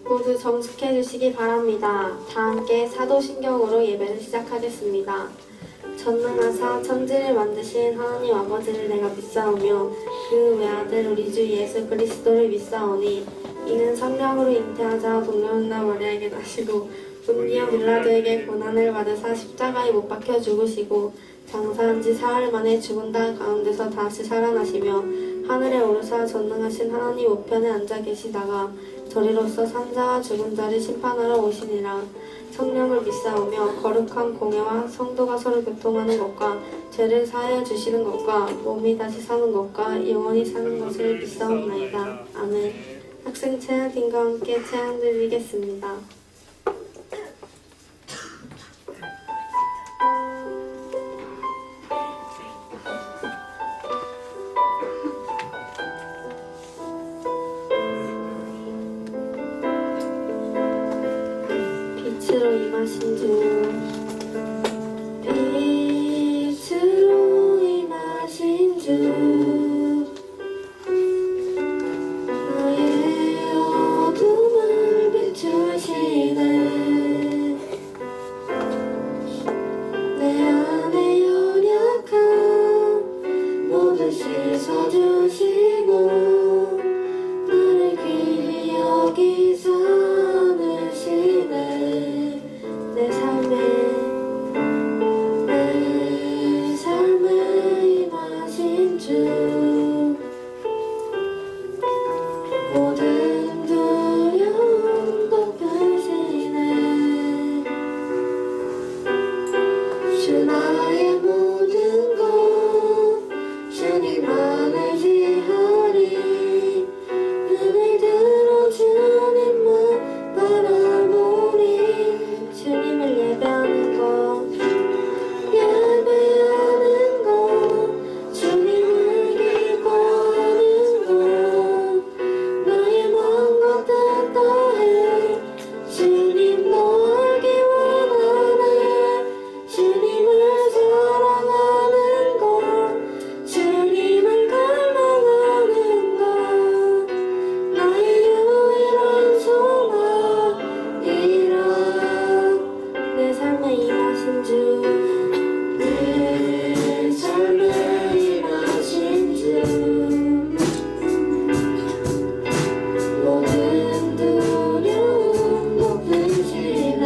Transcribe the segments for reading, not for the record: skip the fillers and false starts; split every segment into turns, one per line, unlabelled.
모두 정숙해 주시기 바랍니다. 다 함께 사도신경으로 예배를 시작하겠습니다. 전능하사 천지를 만드신 하나님 아버지를 내가 믿사오며 그 외아들 우리 주 예수 그리스도를 믿사오니 이는 성령으로 잉태하자 동료나 마리아에게 나시고 본디오 빌라도에게 고난을 받으사 십자가에 못 박혀 죽으시고 장사한 지 사흘 만에 죽은 자 가운데서 다시 살아나시며 하늘에 오르사 전능하신 하나님 우편에 앉아 계시다가 저리로서 산자와 죽은 자를 심판하러 오시니라. 성령을 믿사오며 거룩한 공예와 성도가 서로 교통하는 것과 죄를 사하여 주시는 것과 몸이 다시 사는 것과 영원히 사는 것을 믿사옵나이다. 아멘. 학생 찬양팀과 함께 찬양 드리겠습니다. 빛으로 임하신 주 빛으로 임하신 주 나의 어둠을 비추시네 내 안에 연약함 모두 씻어주시고 나를 귀히 여기사 내 삶에 임하신 주 모든 두려움 덮으시네 주 나의 모든 것 주님만을 지하리 눈을 들어 주님만 바라보리 주님을 예배하는 것 예배하는 것 주님을 기뻐하는 것 나의 마음과 뜻 다해 주님 너 알기 원하네 주님을 사랑하는 것 주님을 갈망하는 것 나의 유일한 소망이라 내 삶에 임하신 주 내 삶에 임하신 주 모든 두려움 높으시네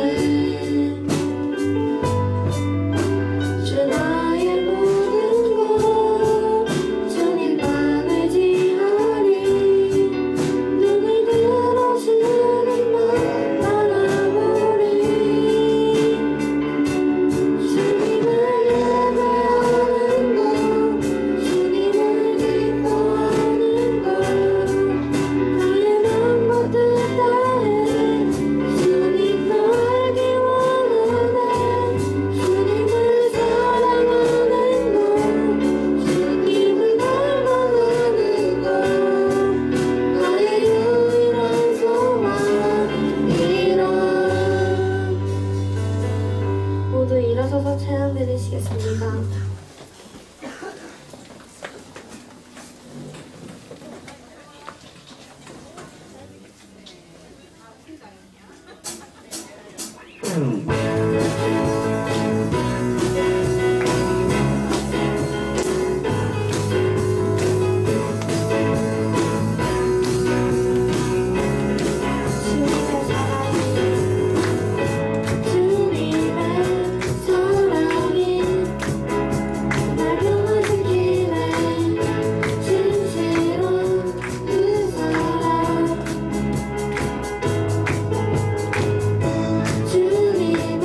주 나의 모든 것 주님만을 지하리 눈을 들어 주님만 바라보리 주님을 예배하는 것 주님을 기뻐하는 것 나의 마음과 뜻 다해 주님 너 알기 원하네 주님을 사랑하는 것 주님을 갈망하는 것 나의 유일한 소망이라 모두 일어서서 찬양 드리시겠습니다. 주님의 사랑이 날 변화시키네 진실한 그 사랑 주님의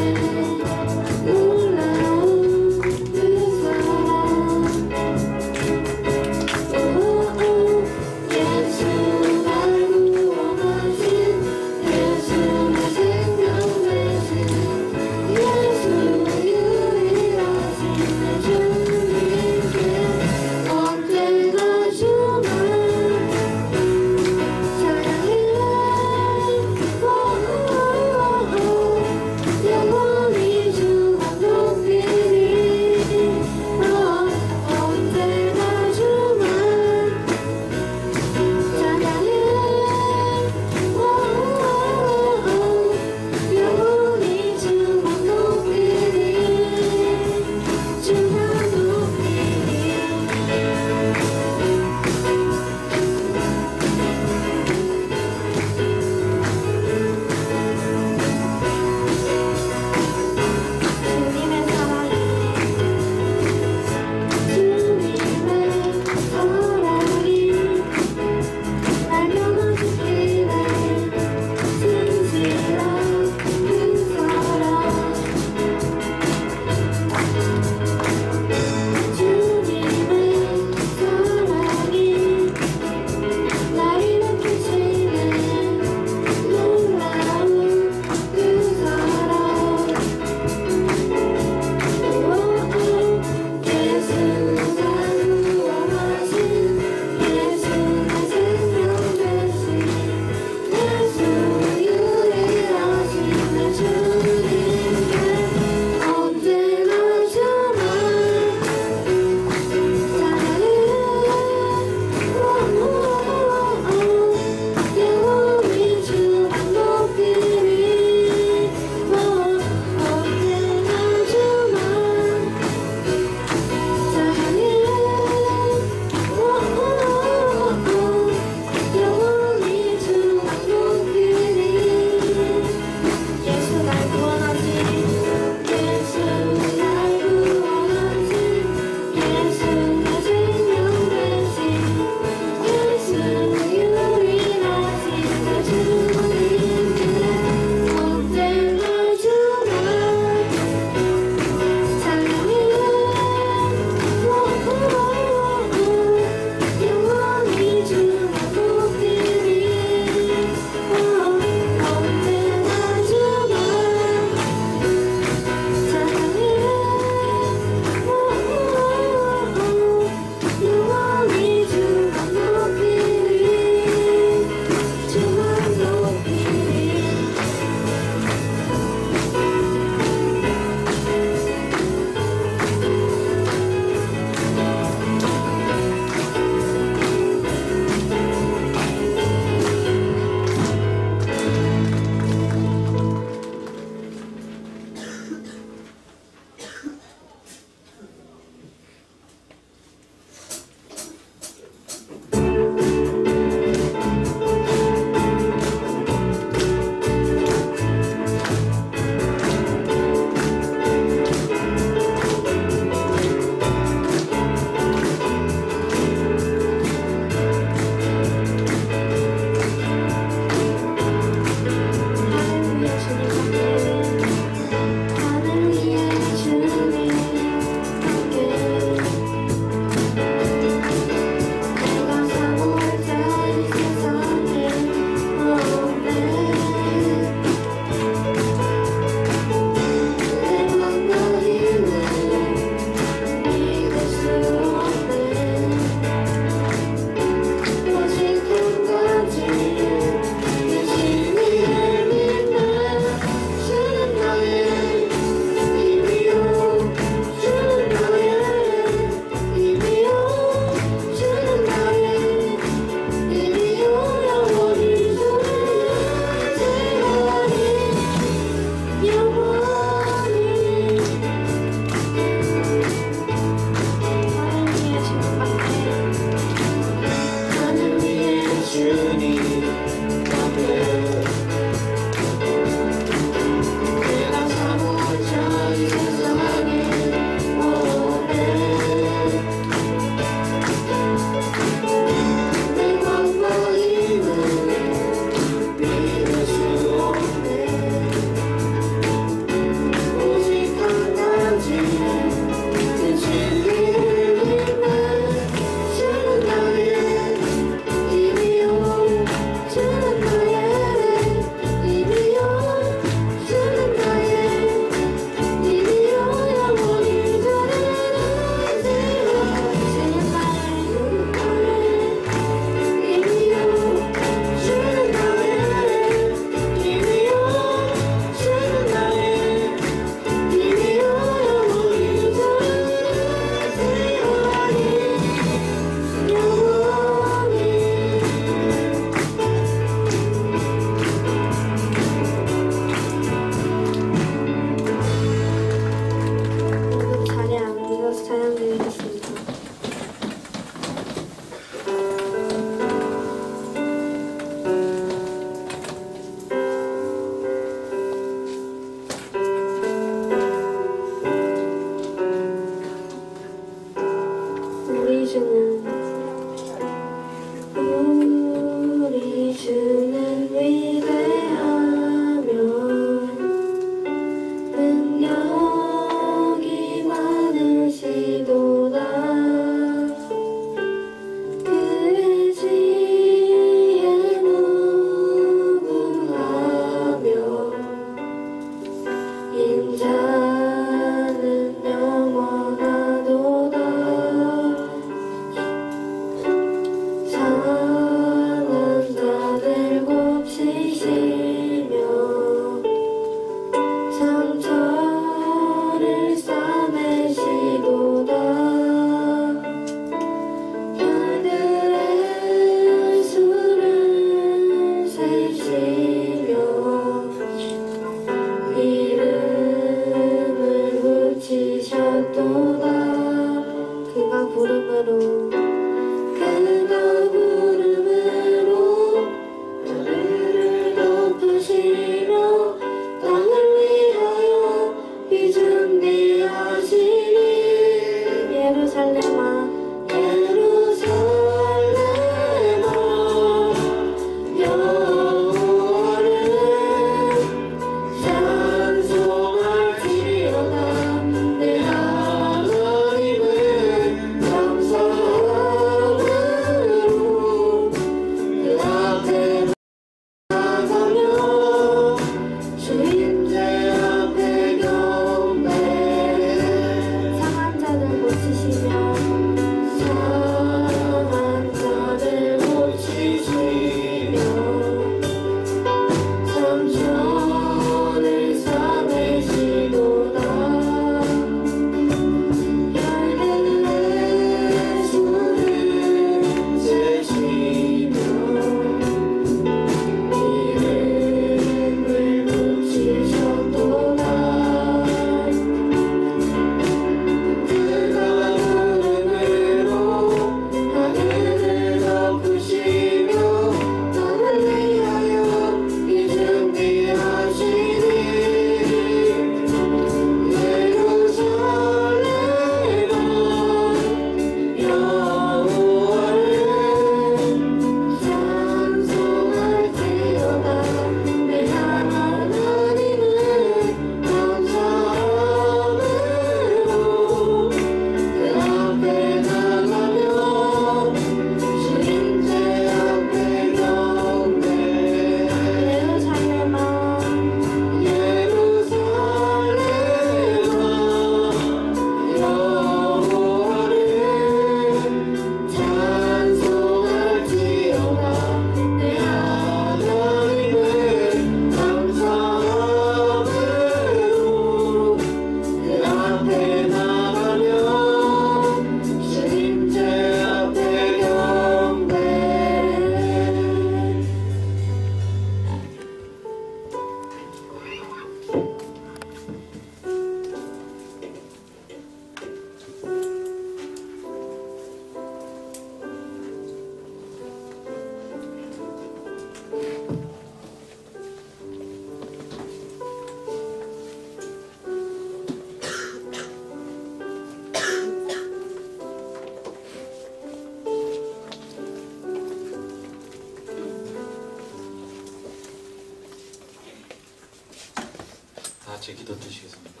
기도드리시겠습니다.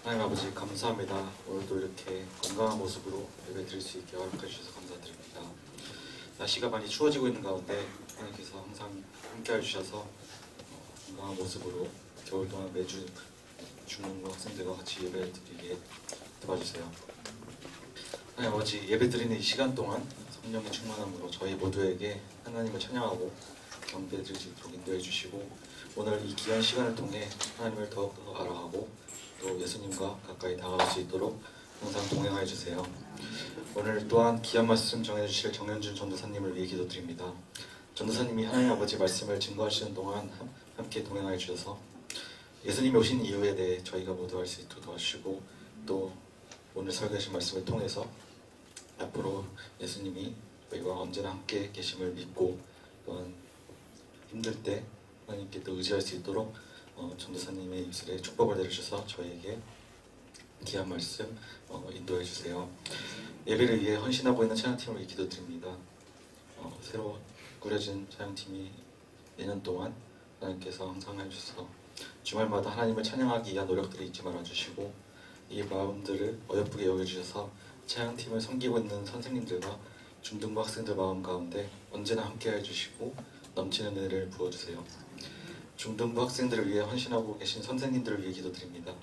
하나님 아버지 감사합니다. 오늘도 이렇게 건강한 모습으로 예배 드릴 수 있게 허락해 주셔서 감사드립니다. 날씨가 많이 추워지고 있는 가운데 하나님께서 항상 함께해 주셔서 건강한 모습으로 겨울 동안 매주 중등부 학생들과 같이 예배 드리게 도와주세요. 하나님 아버지 예배 드리는 이 시간 동안 성령의 충만함으로 저희 모두에게 하나님을 찬양하고 경배드릴 수 있도록 인도해 주시고 오늘 이 귀한 시간을 통해 하나님을 더욱더 알아가고 또 예수님과 가까이 다가갈 수 있도록 항상 동행하여 주세요. 오늘 또한 귀한 말씀 정해주실 정현준 전도사님을 위해 기도드립니다. 전도사님이 하나님 아버지 말씀을 증거하시는 동안 함께 동행하여 주셔서 예수님이 오신 이유에 대해 저희가 모두 알 수 있도록 도와주시고 또 오늘 설교하신 말씀을 통해서 앞으로 예수님이 저희와 언제나 함께 계심을 믿고 또한 힘들 때 하나님께 또 의지할 수 있도록 전도사님의 입술에 축복을 내려주셔서 저희에게 귀한 말씀 인도해 주세요. 예배를 위해 헌신하고 있는 찬양팀을 위해 기도드립니다. 새로 꾸려진 찬양팀이 내년 동안 하나님께서 항상 해주셔서 주말마다 하나님을 찬양하기 위한 노력들을 잊지 말아주시고 이 마음들을 어여쁘게 여겨주셔서 찬양팀을 섬기고 있는 선생님들과 중등부 학생들 마음 가운데 언제나 함께 해주시고 넘치는 은혜를 부어주세요. 중등부 학생들을 위해 헌신하고 계신 선생님들을 위해 기도드립니다.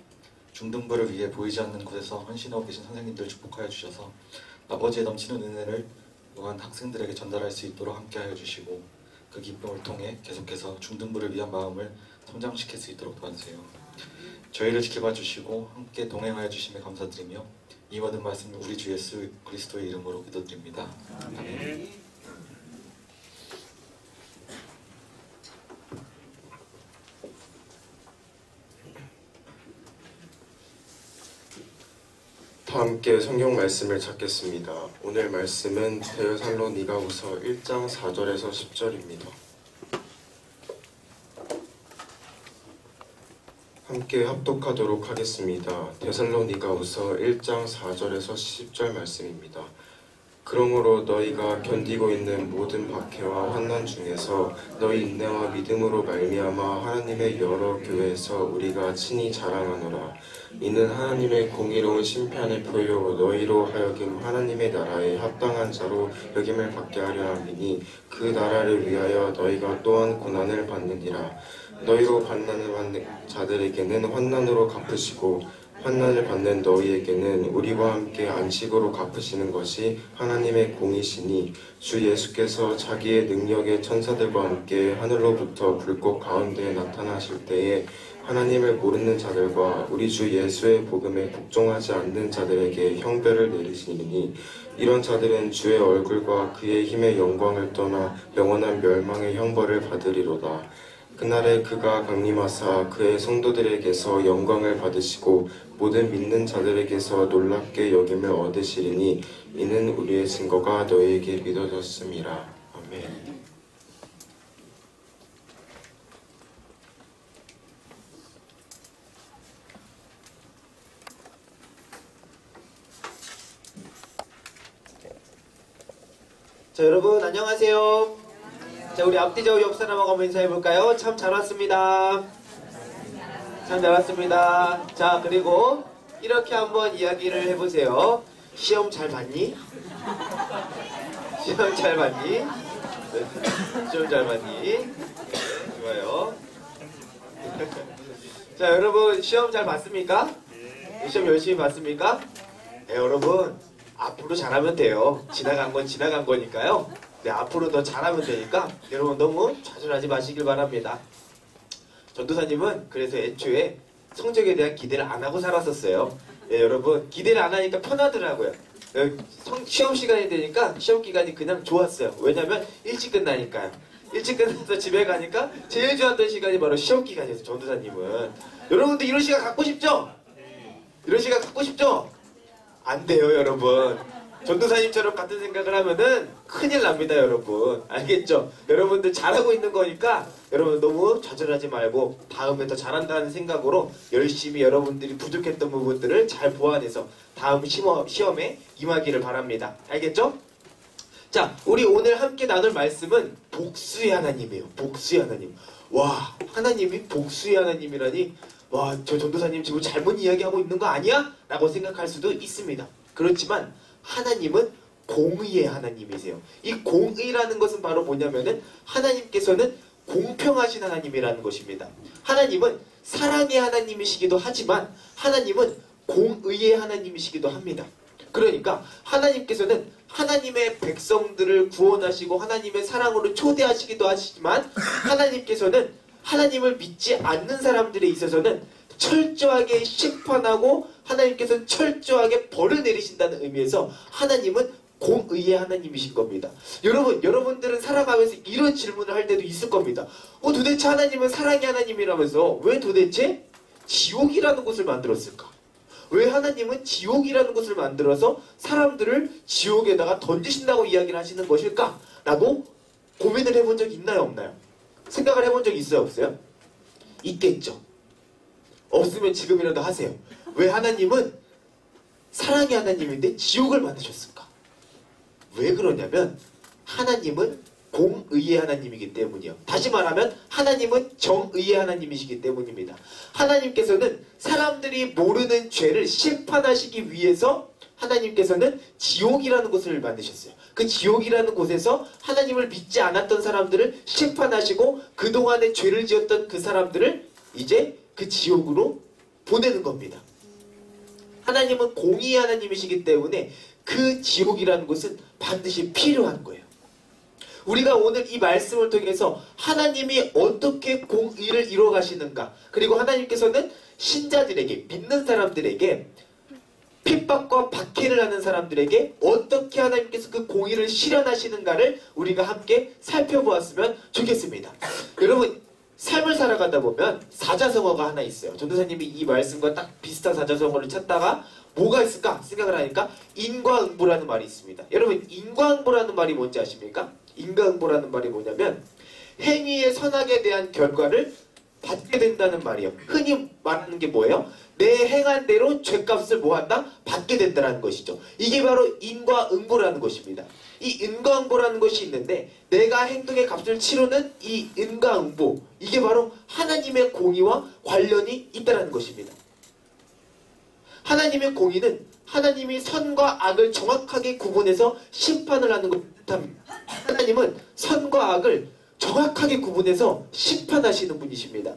중등부를 위해 보이지 않는 곳에서 헌신하고 계신 선생님들을 축복하여 주셔서 아버지의 넘치는 은혜를 또한 학생들에게 전달할 수 있도록 함께하여 주시고 그 기쁨을 통해 계속해서 중등부를 위한 마음을 성장시킬 수 있도록 도와주세요. 저희를 지켜봐 주시고 함께 동행하여 주심에 감사드리며 이 모든 말씀을 우리 주 예수 그리스도의 이름으로 기도드립니다. 아멘.
다 함께 성경 말씀을 찾겠습니다. 오늘 말씀은 데살로니가후서 1장 4절에서 10절입니다. 함께 합독하도록 하겠습니다. 데살로니가후서 1장 4절에서 10절 말씀입니다. 그러므로 너희가 견디고 있는 모든 박해와 환난 중에서 너희 인내와 믿음으로 말미암아 하나님의 여러 교회에서 우리가 친히 자랑하노라. 이는 하나님의 공의로운 심판의 표요 너희로 하여금 하나님의 나라에 합당한 자로 여김을 받게 하려 함이니 그 나라를 위하여 너희가 또한 고난을 받느니라. 너희로 환난을 받는 자들에게는 환난으로 갚으시고 환난을 받는 너희에게는 우리와 함께 안식으로 갚으시는 것이 하나님의 공이시니 주 예수께서 자기의 능력의 천사들과 함께 하늘로부터 불꽃 가운데 나타나실 때에 하나님을 모르는 자들과 우리 주 예수의 복음에 복종하지 않는 자들에게 형벌을 내리시니 이런 자들은 주의 얼굴과 그의 힘의 영광을 떠나 영원한 멸망의 형벌을 받으리로다. 그날에 그가 강림하사 그의 성도들에게서 영광을 받으시고 모든 믿는 자들에게서 놀랍게 여김을 얻으시리니 이는 우리의 증거가 너희에게 믿어졌음이라. 아멘.
자, 여러분 안녕하세요. 자, 우리 앞뒤좌우 옆 사람하고 한번 인사해볼까요? 참 잘 왔습니다. 참 잘 왔습니다. 자, 그리고 이렇게 한번 이야기를 해보세요. 시험 잘 봤니? 시험 잘 봤니? 시험 잘 봤니? 네, 좋아요. 자, 여러분 시험 잘 봤습니까? 시험 열심히 봤습니까? 네, 여러분 앞으로 잘하면 돼요. 지나간 건 지나간 거니까요. 네, 앞으로 더 잘하면 되니까 여러분 너무 좌절하지 마시길 바랍니다. 전도사님은 그래서 애초에 성적에 대한 기대를 안 하고 살았었어요. 네, 여러분 기대를 안 하니까 편하더라고요. 시험 시간이 되니까 시험 기간이 그냥 좋았어요. 왜냐면 일찍 끝나니까요. 일찍 끝나서 집에 가니까 제일 좋았던 시간이 바로 시험 기간이었어요. 전도사님은. 여러분도 이런 시간 갖고 싶죠? 이런 시간 갖고 싶죠? 안 돼요, 여러분. 전도사님처럼 같은 생각을 하면은 큰일 납니다, 여러분. 알겠죠? 여러분들 잘하고 있는 거니까 여러분 너무 좌절하지 말고 다음에 더 잘한다는 생각으로 열심히 여러분들이 부족했던 부분들을 잘 보완해서 다음 시험에 임하기를 바랍니다. 알겠죠? 자, 우리 오늘 함께 나눌 말씀은 복수의 하나님이에요. 복수의 하나님. 와, 하나님이 복수의 하나님이라니 와, 저 전도사님 지금 잘못 이야기하고 있는 거 아니야? 라고 생각할 수도 있습니다. 그렇지만 하나님은 공의의 하나님이세요. 이 공의라는 것은 바로 뭐냐면은 하나님께서는 공평하신 하나님이라는 것입니다. 하나님은 사랑의 하나님이시기도 하지만 하나님은 공의의 하나님이시기도 합니다. 그러니까 하나님께서는 하나님의 백성들을 구원하시고 하나님의 사랑으로 초대하시기도 하시지만 하나님께서는 하나님을 믿지 않는 사람들에 있어서는 철저하게 심판하고 하나님께서는 철저하게 벌을 내리신다는 의미에서 하나님은 공의의 하나님이신 겁니다. 여러분들은 살아가면서 이런 질문을 할 때도 있을 겁니다. 도대체 하나님은 사랑의 하나님이라면서 왜 도대체 지옥이라는 곳을 만들었을까? 왜 하나님은 지옥이라는 곳을 만들어서 사람들을 지옥에다가 던지신다고 이야기를 하시는 것일까? 라고 고민을 해본 적 있나요? 없나요? 생각을 해본 적 있어요? 없어요? 있겠죠. 없으면 지금이라도 하세요. 왜 하나님은 사랑의 하나님인데 지옥을 만드셨을까? 왜 그러냐면 하나님은 공의의 하나님이기 때문이요. 다시 말하면 하나님은 정의의 하나님이시기 때문입니다. 하나님께서는 사람들이 모르는 죄를 심판하시기 위해서 하나님께서는 지옥이라는 곳을 만드셨어요. 그 지옥이라는 곳에서 하나님을 믿지 않았던 사람들을 심판하시고 그동안에 죄를 지었던 그 사람들을 이제 그 지옥으로 보내는 겁니다. 하나님은 공의의 하나님이시기 때문에 그 지옥이라는 곳은 반드시 필요한 거예요. 우리가 오늘 이 말씀을 통해서 하나님이 어떻게 공의를 이루어 가시는가, 그리고 하나님께서는 신자들에게, 믿는 사람들에게, 핍박과 박해를 하는 사람들에게 어떻게 하나님께서 그 공의를 실현하시는가를 우리가 함께 살펴보았으면 좋겠습니다. 여러분, 삶을 살아가다 보면 사자성어가 하나 있어요. 전도사님이 이 말씀과 딱 비슷한 사자성어를 찾다가 뭐가 있을까 생각을 하니까 인과응보라는 말이 있습니다. 여러분, 인과응보라는 말이 뭔지 아십니까? 인과응보라는 말이 뭐냐면 행위의 선악에 대한 결과를 받게 된다는 말이에요. 흔히 말하는 게 뭐예요? 내 행한 대로 죄값을 뭐한다? 받게 된다는 것이죠. 이게 바로 인과응보라는 것입니다. 이 인과응보라는 것이 있는데 내가 행동의 값을 치르는 이 인과응보, 이게 바로 하나님의 공의와 관련이 있다는 것입니다. 하나님의 공의는 하나님이 선과 악을 정확하게 구분해서 심판을 하는 것을 뜻합니다. 하나님은 선과 악을 정확하게 구분해서 심판하시는 분이십니다.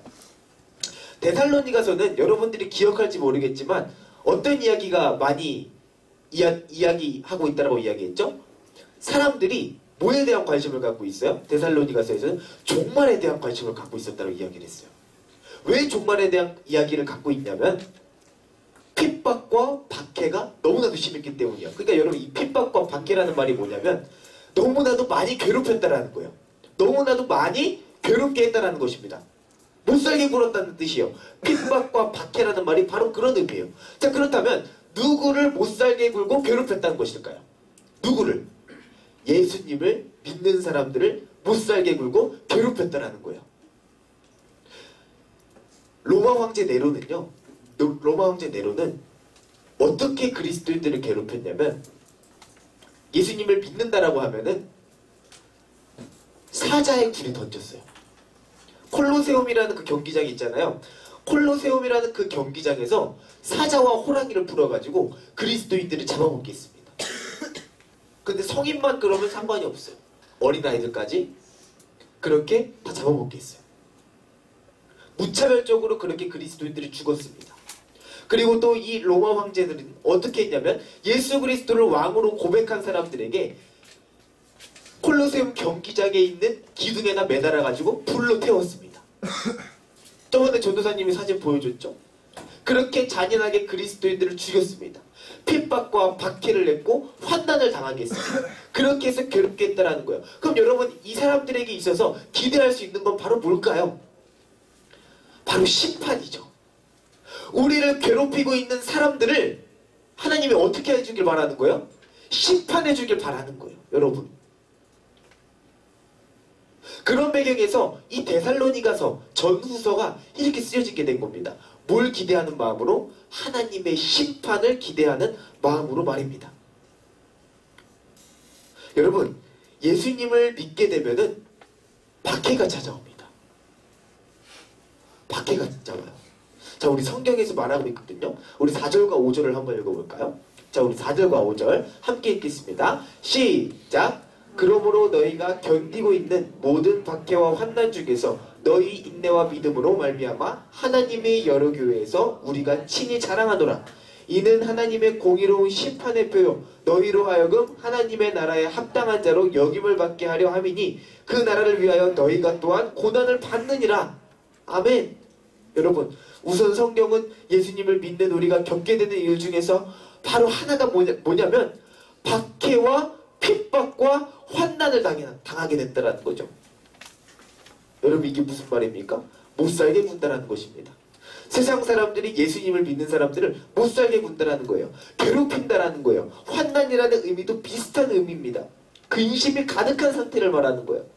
데살로니가서는 여러분들이 기억할지 모르겠지만 어떤 이야기가 많이 이야기하고 있다고 이야기했죠? 사람들이 뭐에 대한 관심을 갖고 있어요? 데살로니가서에서는 종말에 대한 관심을 갖고 있었다고 이야기를 했어요. 왜 종말에 대한 이야기를 갖고 있냐면 핍박과 박해가 너무나도 심했기 때문이에요. 그러니까 여러분, 이 핍박과 박해라는 말이 뭐냐면 너무나도 많이 괴롭혔다라는 거예요. 너무나도 많이 괴롭게 했다라는 것입니다. 못살게 굴었다는 뜻이에요. 핍박과 박해라는 말이 바로 그런 의미예요. 자, 그렇다면 누구를 못살게 굴고 괴롭혔다는 것일까요? 누구를? 예수님을 믿는 사람들을 못살게 굴고 괴롭혔다라는 거예요. 로마 황제 네로는 어떻게 그리스도인들을 괴롭혔냐면 예수님을 믿는다라고 하면은 사자의 굴에 던졌어요. 콜로세움이라는 그 경기장이 있잖아요. 콜로세움이라는 그 경기장에서 사자와 호랑이를 풀어가지고 그리스도인들을 잡아먹게 했습니다. 근데 성인만 그러면 상관이 없어요. 어린아이들까지 그렇게 다 잡아먹게 했어요. 무차별적으로 그렇게 그리스도인들이 죽었습니다. 그리고 또 이 로마 황제들은 어떻게 했냐면 예수 그리스도를 왕으로 고백한 사람들에게 콜로세움 경기장에 있는 기둥에다 매달아가지고 불로 태웠습니다. 저번에 전도사님이 사진 보여줬죠? 그렇게 잔인하게 그리스도인들을 죽였습니다. 핍박과 박해를 냈고 환난을 당하게 했습니다. 그렇게 해서 괴롭게 했다라는 거예요. 그럼 여러분, 이 사람들에게 있어서 기대할 수 있는 건 바로 뭘까요? 바로 심판이죠. 우리를 괴롭히고 있는 사람들을 하나님이 어떻게 해주길 바라는 거예요? 심판해 주길 바라는 거예요. 여러분, 그런 배경에서 이 데살로니가서 전후서가 이렇게 쓰여지게 된 겁니다. 뭘 기대하는 마음으로? 하나님의 심판을 기대하는 마음으로 말입니다. 여러분, 예수님을 믿게 되면은 박해가 찾아옵니다. 박해가 찾아와요. 자, 우리 성경에서 말하고 있거든요. 우리 4절과 5절을 한번 읽어볼까요? 자, 우리 4절과 5절 함께 읽겠습니다. 시작! 그러므로 너희가 견디고 있는 모든 박해와 환난 중에서 너희 인내와 믿음으로 말미암아 하나님의 여러 교회에서 우리가 친히 자랑하노라. 이는 하나님의 공의로운 심판의 표요 너희로 하여금 하나님의 나라에 합당한 자로 여김을 받게 하려 함이니 그 나라를 위하여 너희가 또한 고난을 받느니라. 아멘. 여러분, 우선 성경은 예수님을 믿는 우리가 겪게 되는 일 중에서 바로 하나가 뭐냐면 박해와 핍박과 환난을 당하게 됐다는 거죠. 여러분, 이게 무슨 말입니까? 못 살게 군다라는 것입니다. 세상 사람들이 예수님을 믿는 사람들을 못 살게 군다라는 거예요. 괴롭힌다라는 거예요. 환난이라는 의미도 비슷한 의미입니다. 근심이 가득한 상태를 말하는 거예요.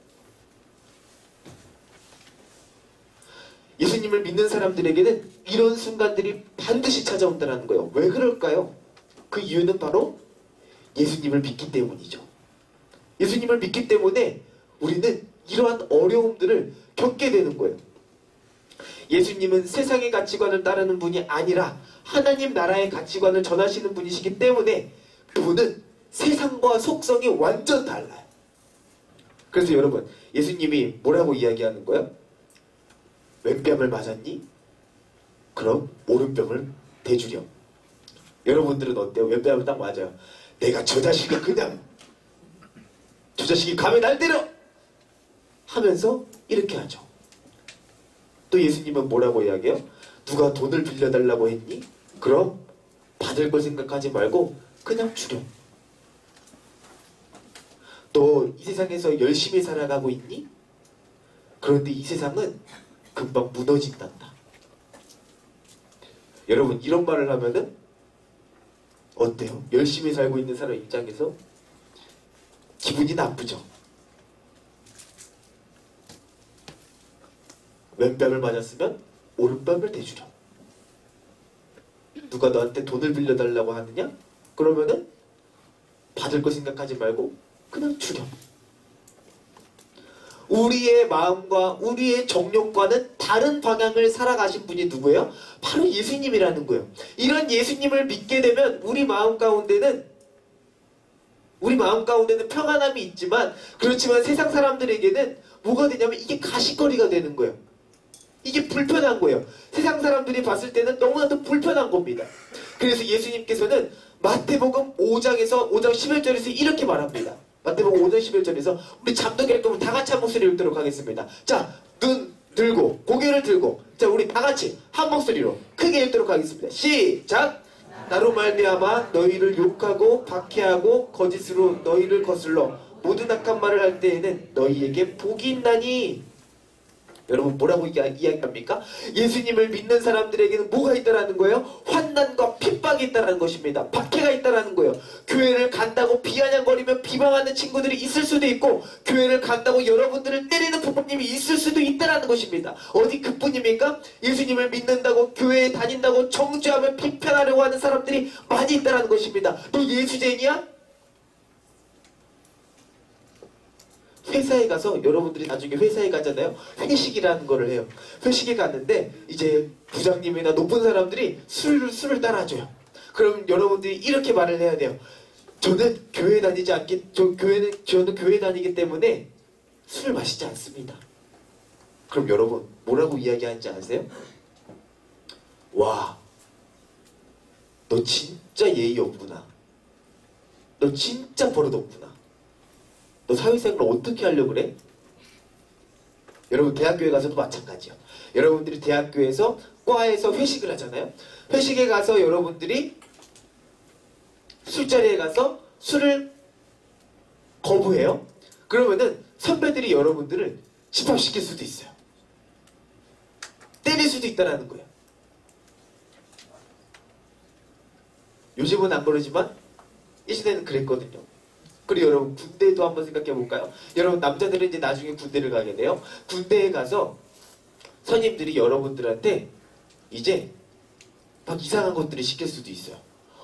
예수님을 믿는 사람들에게는 이런 순간들이 반드시 찾아온다는 거예요. 왜 그럴까요? 그 이유는 바로 예수님을 믿기 때문이죠. 예수님을 믿기 때문에 우리는 이러한 어려움들을 겪게 되는 거예요. 예수님은 세상의 가치관을 따르는 분이 아니라 하나님 나라의 가치관을 전하시는 분이시기 때문에 그분은 세상과 속성이 완전 달라요. 그래서 여러분, 예수님이 뭐라고 이야기하는 거예요? 왼뺨을 맞았니? 그럼 오른뺨을 대주렴. 여러분들은 어때요? 왼뺨을 딱 맞아요. 내가 저 자식을 그냥 저 자식이 감히 날 때려! 하면서 이렇게 하죠. 또 예수님은 뭐라고 이야기해요? 누가 돈을 빌려달라고 했니? 그럼 받을 걸 생각하지 말고 그냥 주렴. 너 이 세상에서 열심히 살아가고 있니? 그런데 이 세상은 금방 무너진단다. 여러분, 이런 말을 하면은 어때요? 열심히 살고 있는 사람 입장에서 기분이 나쁘죠. 왼뺨을 맞았으면 오른뺨을 대주렴. 누가 너한테 돈을 빌려달라고 하느냐? 그러면은 받을 거 생각하지 말고 그냥 주렴. 우리의 마음과 우리의 정욕과는 다른 방향을 살아가신 분이 누구예요? 바로 예수님이라는 거예요. 이런 예수님을 믿게 되면 우리 마음 가운데는 평안함이 있지만, 그렇지만 세상 사람들에게는 뭐가 되냐면 이게 가시거리가 되는 거예요. 이게 불편한 거예요. 세상 사람들이 봤을 때는 너무나도 불편한 겁니다. 그래서 예수님께서는 마태복음 5장 11절에서 이렇게 말합니다. 마태복음 5장 11절에서 우리 잠도 깰 거면 다 같이 한 목소리로 읽도록 하겠습니다. 자, 눈 들고 고개를 들고, 자, 우리 다 같이 한 목소리로 크게 읽도록 하겠습니다. 시작! 나로 말미암아 너희를 욕하고 박해하고 거짓으로 너희를 거슬러 모든 악한 말을 할 때에는 너희에게 복이 있나니. 여러분, 뭐라고 이야기합니까? 예수님을 믿는 사람들에게는 뭐가 있다라는 거예요? 환난과 핍박이 있다라는 것입니다. 박해가 있다라는 거예요. 교회를 간다고 비아냥거리며 비방하는 친구들이 있을 수도 있고, 교회를 간다고 여러분들을 때리는 부모님이 있을 수도 있다라는 것입니다. 어디 그뿐입니까? 예수님을 믿는다고 교회에 다닌다고 정죄하며 비판하려고 하는 사람들이 많이 있다라는 것입니다. 너 예수쟁이야? 회사에 가서, 여러분들이 나중에 회사에 가잖아요. 회식이라는 거를 해요. 회식에 갔는데 이제 부장님이나 높은 사람들이 술을 따라줘요. 그럼 여러분들이 이렇게 말을 해야 돼요. 저는 교회 다니기 때문에 술을 마시지 않습니다. 그럼 여러분, 뭐라고 이야기하는지 아세요? 와, 너 진짜 예의 없구나. 너 진짜 버릇 없구나. 너 사회생활을 어떻게 하려고 그래? 여러분, 대학교에 가서도 마찬가지요. 여러분들이 대학교에서 과에서 회식을 하잖아요. 회식에 가서 여러분들이 술자리에 가서 술을 거부해요. 그러면은 선배들이 여러분들을 집합시킬 수도 있어요. 때릴 수도 있다는 거예요. 요즘은 안 그러지만 예전에는 그랬거든요. 그리고 여러분, 군대도 한번 생각해 볼까요? 여러분, 남자들은 이제 나중에 군대를 가게 돼요. 군대에 가서 선임들이 여러분들한테 이제 막 이상한 것들을 시킬 수도 있어요.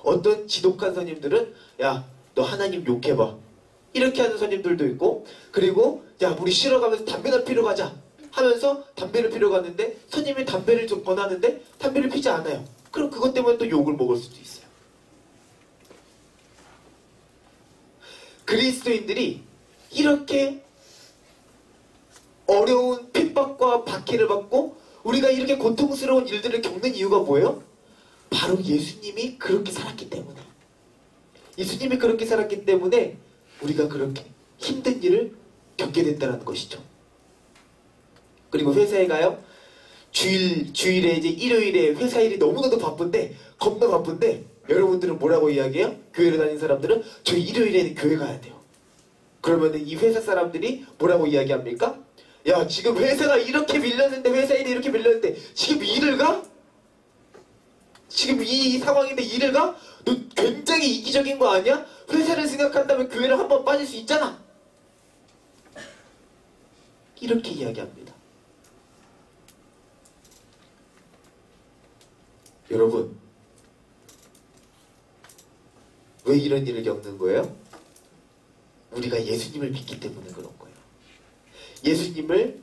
어떤 지독한 선임들은 야, 너 하나님 욕해봐, 이렇게 하는 선임들도 있고, 그리고 야, 우리 쉬러 가면서 담배나 피러 가자, 하면서 담배를 피러 갔는데 스님이 담배를 좀 권하는데 담배를 피지 않아요. 그럼 그것 때문에 또 욕을 먹을 수도 있어요. 그리스도인들이 이렇게 어려운 핍박과 박해를 받고 우리가 이렇게 고통스러운 일들을 겪는 이유가 뭐예요? 바로 예수님이 그렇게 살았기 때문에. 예수님이 그렇게 살았기 때문에 우리가 그렇게 힘든 일을 겪게 됐다는 것이죠. 그리고 회사에 가요. 주일에 이제 일요일에 회사 일이 너무나도 바쁜데, 겁나 바쁜데, 여러분들은 뭐라고 이야기해요? 교회를 다니는 사람들은 저 일요일에는 교회 가야 돼요. 그러면 이 회사 사람들이 뭐라고 이야기합니까? 야, 지금 회사가 이렇게 밀렸는데, 회사 일이 이렇게 밀렸는데 지금 일을 가? 지금 이 상황인데 일을 가? 너 굉장히 이기적인 거 아니야? 회사를 생각한다면 교회를 한번 빠질 수 있잖아. 이렇게 이야기합니다. 여러분, 왜 이런 일을 겪는 거예요? 우리가 예수님을 믿기 때문에 그런 거예요. 예수님을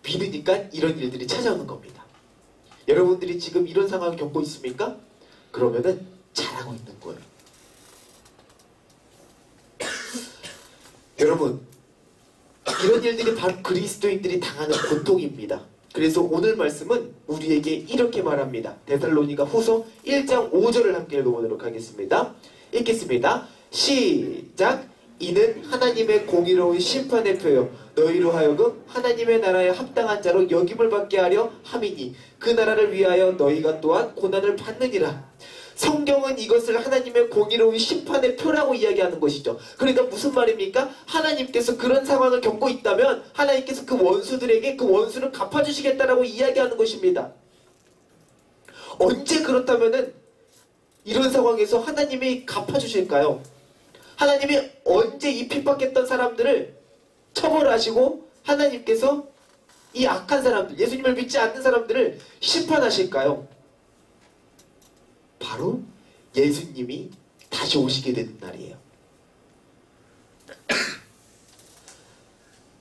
믿으니까 이런 일들이 찾아오는 겁니다. 여러분들이 지금 이런 상황을 겪고 있습니까? 그러면은 잘하고 있는 거예요. 여러분, 이런 일들이 바로 그리스도인들이 당하는 고통입니다. 그래서 오늘 말씀은 우리에게 이렇게 말합니다. 데살로니가 후서 1장 5절을 함께 읽어보도록 하겠습니다. 읽겠습니다. 시작! 이는 하나님의 공의로운 심판의 표요 너희로 하여금 하나님의 나라에 합당한 자로 여김을 받게 하려 함이니 그 나라를 위하여 너희가 또한 고난을 받느니라. 성경은 이것을 하나님의 공의로운 심판의 표라고 이야기하는 것이죠. 그러니까 무슨 말입니까? 하나님께서 그런 상황을 겪고 있다면 하나님께서 그 원수들에게 그 원수를 갚아주시겠다라고 이야기하는 것입니다. 언제 그렇다면은 이런 상황에서 하나님이 갚아주실까요? 하나님이 언제 이 핍박했던 사람들을 처벌하시고 하나님께서 이 악한 사람들, 예수님을 믿지 않는 사람들을 심판하실까요? 바로 예수님이 다시 오시게 되는 날이에요.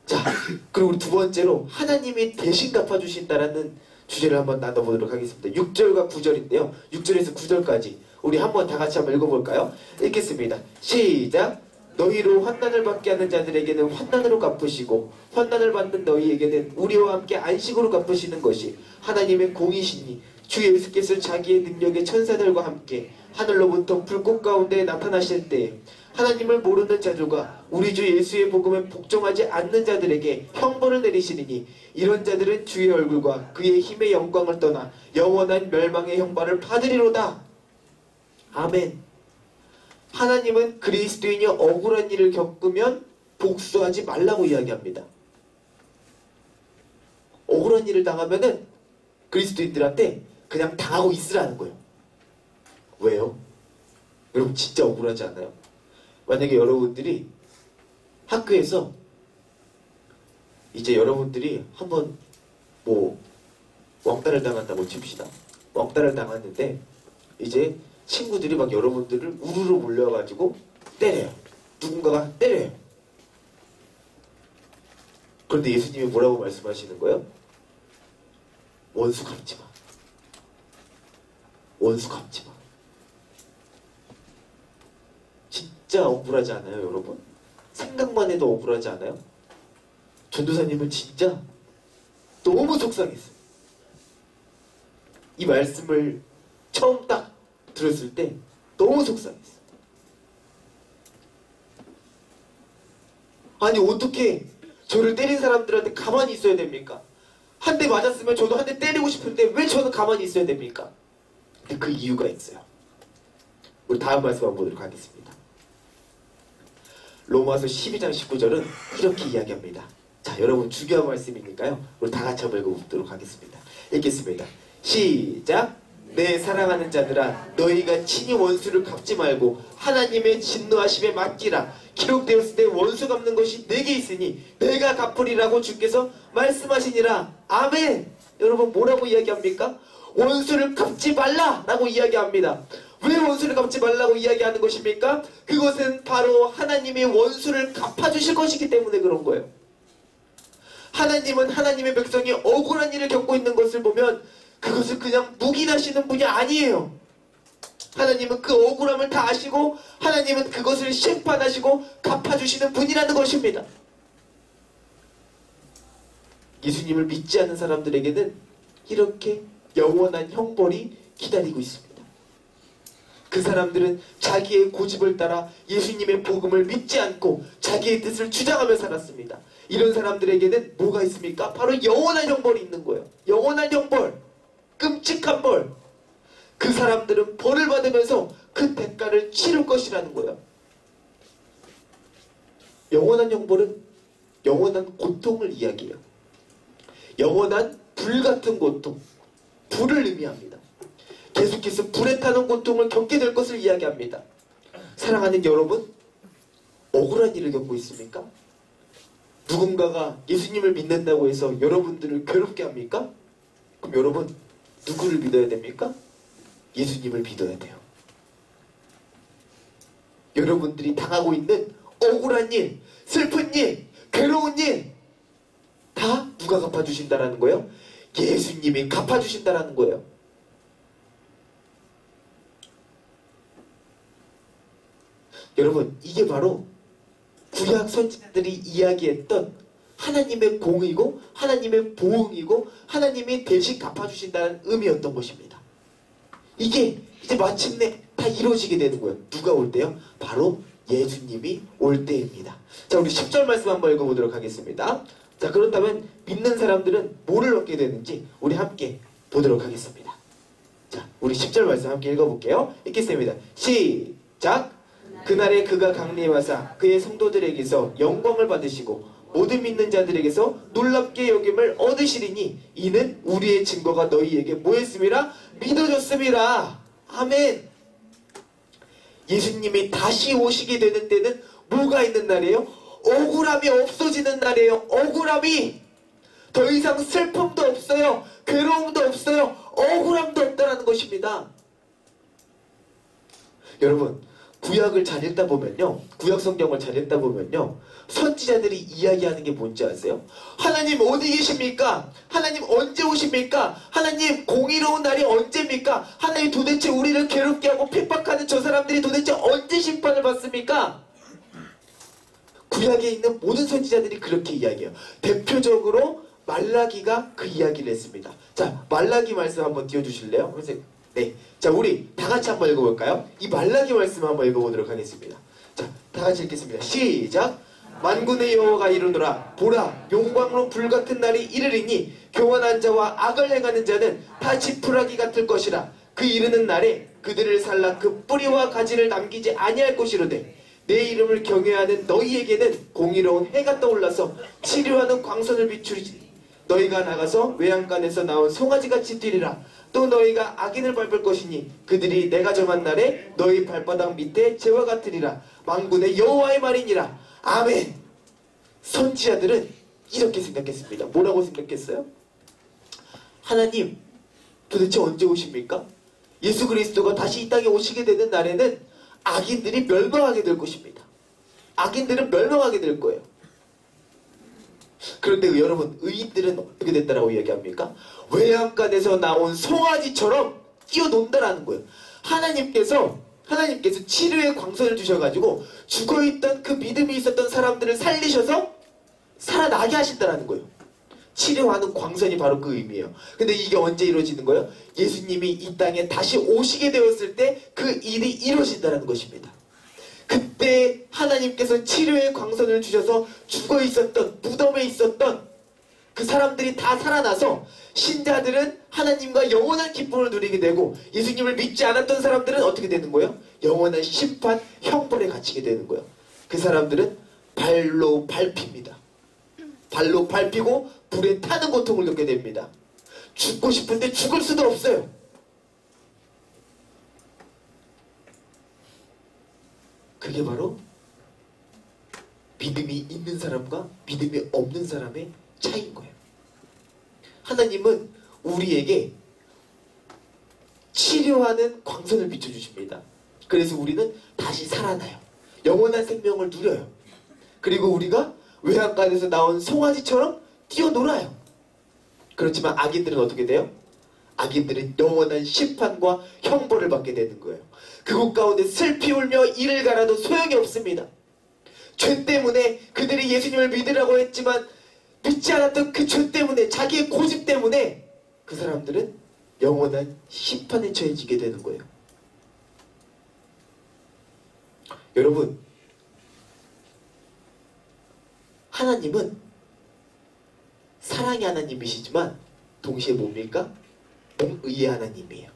자, 그리고 우리 두 번째로 하나님이 대신 갚아주신다라는 주제를 한번 나눠보도록 하겠습니다. 6절과 9절인데요. 6절에서 9절까지 우리 한번 다 같이 한번 읽어볼까요? 읽겠습니다. 시작! 너희로 환난을 받게 하는 자들에게는 환난으로 갚으시고 환난을 받는 너희에게는 우리와 함께 안식으로 갚으시는 것이 하나님의 공이시니 주 예수께서 자기의 능력의 천사들과 함께 하늘로부터 불꽃 가운데 나타나실 때에 하나님을 모르는 자들과 우리 주 예수의 복음에 복종하지 않는 자들에게 형벌을 내리시리니 이런 자들은 주의 얼굴과 그의 힘의 영광을 떠나 영원한 멸망의 형벌을 받으리로다. 아멘. 하나님은 그리스도인이 억울한 일을 겪으면 복수하지 말라고 이야기합니다. 억울한 일을 당하면은 그리스도인들한테 그냥 당하고 있으라는 거예요. 왜요? 여러분 진짜 억울하지 않아요? 만약에 여러분들이 학교에서 이제 여러분들이 한번 뭐 왕따를 당한다고 칩시다. 왕따를 당했는데 이제 친구들이 막 여러분들을 우르르 몰려가지고 때려요. 누군가가 때려요. 그런데 예수님이 뭐라고 말씀하시는 거예요? 원수 갚지 마. 원수 갚지 마. 진짜 억울하지 않아요, 여러분? 생각만 해도 억울하지 않아요? 전도사님은 진짜 너무 속상했어요. 이 말씀을 처음 딱 들었을 때 너무 속상했어요. 아니 어떻게 저를 때린 사람들한테 가만히 있어야 됩니까? 한 대 맞았으면 저도 한 대 때리고 싶은데 왜 저는 가만히 있어야 됩니까? 근데 그 이유가 있어요. 우리 다음 말씀 한번 보도록 하겠습니다. 로마서 12장 19절은 이렇게 이야기합니다. 자, 여러분 중요한 말씀이니까요. 우리 다 같이 한번 읽어보도록 하겠습니다. 읽겠습니다. 시작! 내 사랑하는 자들아 너희가 친히 원수를 갚지 말고 하나님의 진노하심에 맡기라. 기록되었을 때 원수 갚는 것이 내게 있으니 내가 갚으리라고 주께서 말씀하시니라. 아멘. 여러분 뭐라고 이야기합니까? 원수를 갚지 말라라고 이야기합니다. 왜 원수를 갚지 말라고 이야기하는 것입니까? 그것은 바로 하나님이 원수를 갚아주실 것이기 때문에 그런 거예요. 하나님은 하나님의 백성이 억울한 일을 겪고 있는 것을 보면 그것을 그냥 묵인하시는 분이 아니에요. 하나님은 그 억울함을 다 아시고 하나님은 그것을 심판하시고 갚아주시는 분이라는 것입니다. 예수님을 믿지 않는 사람들에게는 이렇게 영원한 형벌이 기다리고 있습니다. 그 사람들은 자기의 고집을 따라 예수님의 복음을 믿지 않고 자기의 뜻을 주장하며 살았습니다. 이런 사람들에게는 뭐가 있습니까? 바로 영원한 형벌이 있는 거예요. 영원한 형벌, 끔찍한 벌. 그 사람들은 벌을 받으면서 그 대가를 치를 것이라는 거예요. 영원한 형벌은 영원한 고통을 이야기해요. 영원한 불같은 고통, 불을 의미합니다. 계속해서 불에 타는 고통을 겪게 될 것을 이야기합니다. 사랑하는 여러분, 억울한 일을 겪고 있습니까? 누군가가 예수님을 믿는다고 해서 여러분들을 괴롭게 합니까? 그럼 여러분 누구를 믿어야 됩니까? 예수님을 믿어야 돼요. 여러분들이 당하고 있는 억울한 일, 슬픈 일, 괴로운 일 다 누가 갚아주신다라는 거예요? 예수님이 갚아주신다라는 거예요. 여러분, 이게 바로 구약 선지자들이 이야기했던 하나님의 공의고 하나님의 보응이고 하나님이 대신 갚아주신다는 의미였던 것입니다. 이게 이제 마침내 다 이루어지게 되는 거예요. 누가 올 때요? 바로 예수님이 올 때입니다. 자, 우리 10절 말씀 한번 읽어보도록 하겠습니다. 자, 그렇다면 믿는 사람들은 뭐를 얻게 되는지 우리 함께 보도록 하겠습니다. 자, 우리 10절 말씀 함께 읽어볼게요. 읽겠습니다. 시작! 그날에 그가 강림하사 그의 성도들에게서 영광을 받으시고 모든 믿는 자들에게서 놀랍게 여김을 얻으시리니 이는 우리의 증거가 너희에게 뭐했음이라? 믿어졌음이라. 아멘. 예수님이 다시 오시게 되는 때는 뭐가 있는 날이에요? 억울함이 없어지는 날이에요. 억울함이 더 이상 슬픔도 없어요. 괴로움도 없어요. 억울함도 없다는 것입니다. 여러분, 구약을 잘 읽다 보면요, 구약 성경을 잘 읽다 보면요, 선지자들이 이야기하는 게 뭔지 아세요? 하나님 어디 계십니까? 하나님 언제 오십니까? 하나님 공의로운 날이 언제입니까? 하나님 도대체 우리를 괴롭게 하고 핍박하는 저 사람들이 도대체 언제 심판을 받습니까? 구약에 있는 모든 선지자들이 그렇게 이야기해요. 대표적으로 말라기가 그 이야기를 했습니다. 자, 말라기 말씀 한번 띄워주실래요? 네. 자, 우리 다 같이 한번 읽어볼까요? 이 말라기 말씀 한번 읽어보도록 하겠습니다. 자, 다 같이 읽겠습니다. 시작! 만군의 여호와가 이르노라. 보라, 용광로 불같은 날이 이르리니 교만한 자와 악을 행하는 자는 다 지푸라기 같을 것이라. 그 이르는 날에 그들을 살라 그 뿌리와 가지를 남기지 아니할 것이로되 내 이름을 경외하는 너희에게는 공의로운 해가 떠올라서 치료하는 광선을 비추리니 너희가 나가서 외양간에서 나온 송아지같이 뛰리라. 또 너희가 악인을 밟을 것이니 그들이 내가 정한 날에 너희 발바닥 밑에 재와 같으리라. 만군의 여호와의 말이니라. 아멘. 선지자들은 이렇게 생각했습니다. 뭐라고 생각했어요? 하나님 도대체 언제 오십니까? 예수 그리스도가 다시 이 땅에 오시게 되는 날에는 악인들이 멸망하게 될 것입니다. 악인들은 멸망하게 될 거예요. 그런데 여러분, 의인들은 어떻게 됐다라고 이야기합니까? 외양간에서 나온 송아지처럼 뛰어논다라는 거예요. 하나님께서 치료의 광선을 주셔가지고 죽어있던 그 믿음이 있었던 사람들을 살리셔서 살아나게 하신다라는 거예요. 치료하는 광선이 바로 그 의미예요. 근데 이게 언제 이루어지는 거예요? 예수님이 이 땅에 다시 오시게 되었을 때 그 일이 이루어진다는 것입니다. 그때 하나님께서 치료의 광선을 주셔서 죽어있었던, 무덤에 있었던 그 사람들이 다 살아나서 신자들은 하나님과 영원한 기쁨을 누리게 되고 예수님을 믿지 않았던 사람들은 어떻게 되는 거예요? 영원한 심판, 형벌에 갇히게 되는 거예요. 그 사람들은 발로 밟힙니다. 발로 밟히고 불에 타는 고통을 겪게 됩니다. 죽고 싶은데 죽을 수도 없어요. 그게 바로 믿음이 있는 사람과 믿음이 없는 사람의 차이인 거예요. 하나님은 우리에게 치료하는 광선을 비춰주십니다. 그래서 우리는 다시 살아나요. 영원한 생명을 누려요. 그리고 우리가 외양간에서 나온 송아지처럼 뛰어놀아요. 그렇지만 악인들은 어떻게 돼요? 악인들은 영원한 심판과 형벌을 받게 되는 거예요. 그곳 가운데 슬피 울며 이를 갈아도 소용이 없습니다. 죄 때문에 그들이 예수님을 믿으라고 했지만 믿지 않았던 그 죄 때문에, 자기의 고집 때문에 그 사람들은 영원한 심판에 처해지게 되는 거예요. 여러분, 하나님은 사랑의 하나님이시지만 동시에 뭡니까? 공의의 하나님이에요.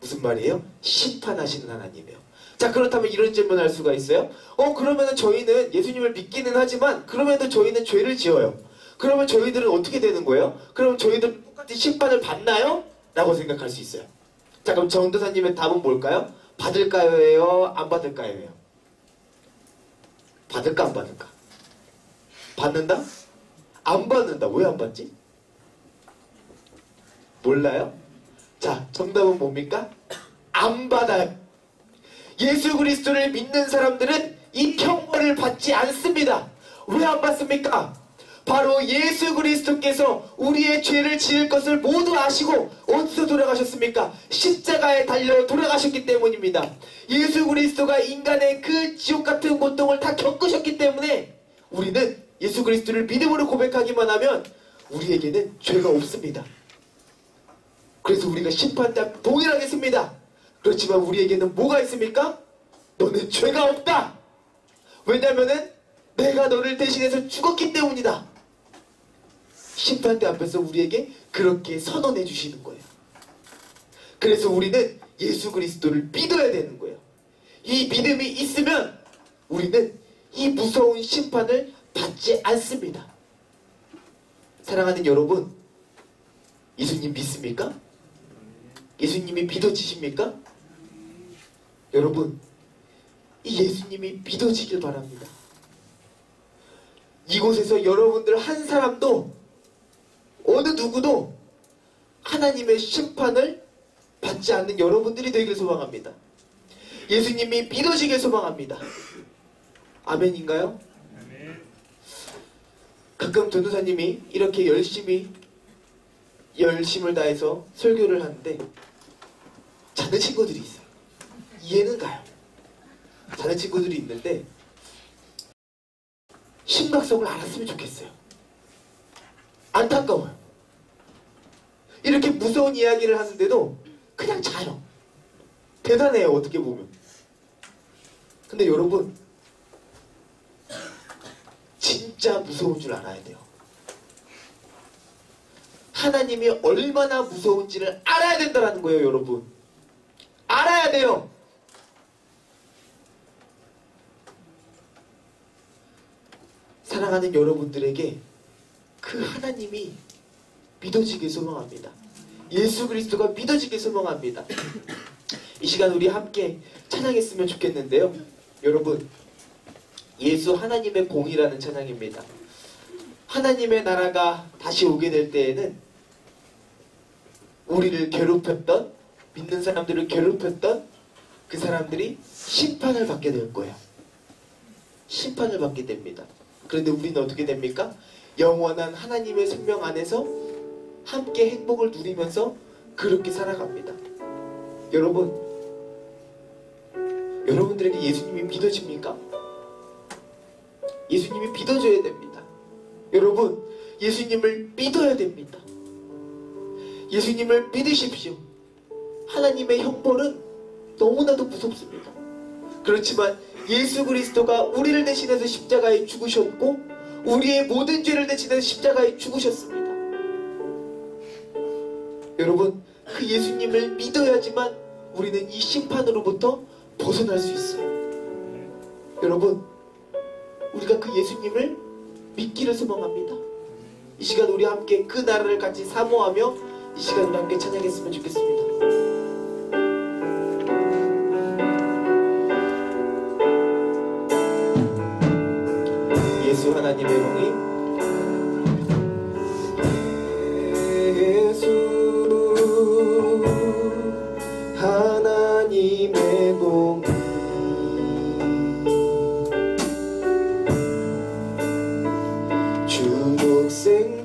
무슨 말이에요? 심판하시는 하나님이에요. 자, 그렇다면 이런 질문을 할 수가 있어요. 그러면 저희는 예수님을 믿기는 하지만 그러면도 저희는 죄를 지어요. 그러면 저희들은 어떻게 되는 거예요? 그럼 저희들 똑같이 심판을 받나요? 라고 생각할 수 있어요. 자, 그럼 전도사님의 답은 뭘까요? 받을까요? 안 받을까요? 받을까 안 받을까? 받는다? 안 받는다. 왜 안 받지? 몰라요? 자, 정답은 뭡니까? 안 받아요. 예수 그리스도를 믿는 사람들은 이 형벌을 받지 않습니다. 왜 안 받습니까? 바로 예수 그리스도께서 우리의 죄를 지을 것을 모두 아시고 어디서 돌아가셨습니까? 십자가에 달려 돌아가셨기 때문입니다. 예수 그리스도가 인간의 그 지옥 같은 고통을 다 겪으셨기 때문에 우리는 예수 그리스도를 믿음으로 고백하기만 하면 우리에게는 죄가 없습니다. 그래서 우리가 심판대 동일하겠습니다. 그렇지만 우리에게는 뭐가 있습니까? 너는 죄가 없다. 왜냐하면 내가 너를 대신해서 죽었기 때문이다. 심판대 앞에서 우리에게 그렇게 선언해 주시는 거예요. 그래서 우리는 예수 그리스도를 믿어야 되는 거예요. 이 믿음이 있으면 우리는 이 무서운 심판을 받지 않습니다. 사랑하는 여러분, 예수님 믿습니까? 예수님이 믿어지십니까? 여러분, 이 예수님이 믿어지길 바랍니다. 이곳에서 여러분들 한 사람도 어느 누구도 하나님의 심판을 받지 않는 여러분들이 되길 소망합니다. 예수님이 믿어지길 소망합니다. 아멘인가요? 가끔 전도사님이 이렇게 열심을 다해서 설교를 하는데 자는 친구들이 있어요. 이해는 가요. 자는 친구들이 있는데 심각성을 알았으면 좋겠어요. 안타까워요. 이렇게 무서운 이야기를 하는데도 그냥 자요. 대단해요, 어떻게 보면. 근데 여러분, 진짜 무서운 줄 알아야 돼요. 하나님이 얼마나 무서운지를 알아야 된다는 거예요, 여러분. 알아야 돼요. 사랑하는 여러분들에게 그 하나님이 믿어지길 소망합니다. 예수 그리스도가 믿어지길 소망합니다. 이 시간 우리 함께 찬양했으면 좋겠는데요. 여러분, 예수 하나님의 공이라는 찬양입니다. 하나님의 나라가 다시 오게 될 때에는 우리를 괴롭혔던, 믿는 사람들을 괴롭혔던 그 사람들이 심판을 받게 될 거예요. 심판을 받게 됩니다. 그런데 우리는 어떻게 됩니까? 영원한 하나님의 생명 안에서 함께 행복을 누리면서 그렇게 살아갑니다. 여러분들에게 예수님이 믿어집니까? 예수님이 믿어줘야 됩니다. 여러분, 예수님을 믿어야 됩니다. 예수님을 믿으십시오. 하나님의 형벌은 너무나도 무섭습니다. 그렇지만 예수 그리스도가 우리를 대신해서 십자가에 죽으셨고 우리의 모든 죄를 대신해서 십자가에 죽으셨습니다. 여러분, 그 예수님을 믿어야지만 우리는 이 심판으로부터 벗어날 수 있어요. 여러분, 우리가 그 예수님을 믿기를 소망합니다. 이 시간 우리 함께 그 나라를 같이 사모하며 이 시간 우리 함께 찬양했으면 좋겠습니다. 예수 하나님의 공의, 예수 하나님의 공의, 주 독생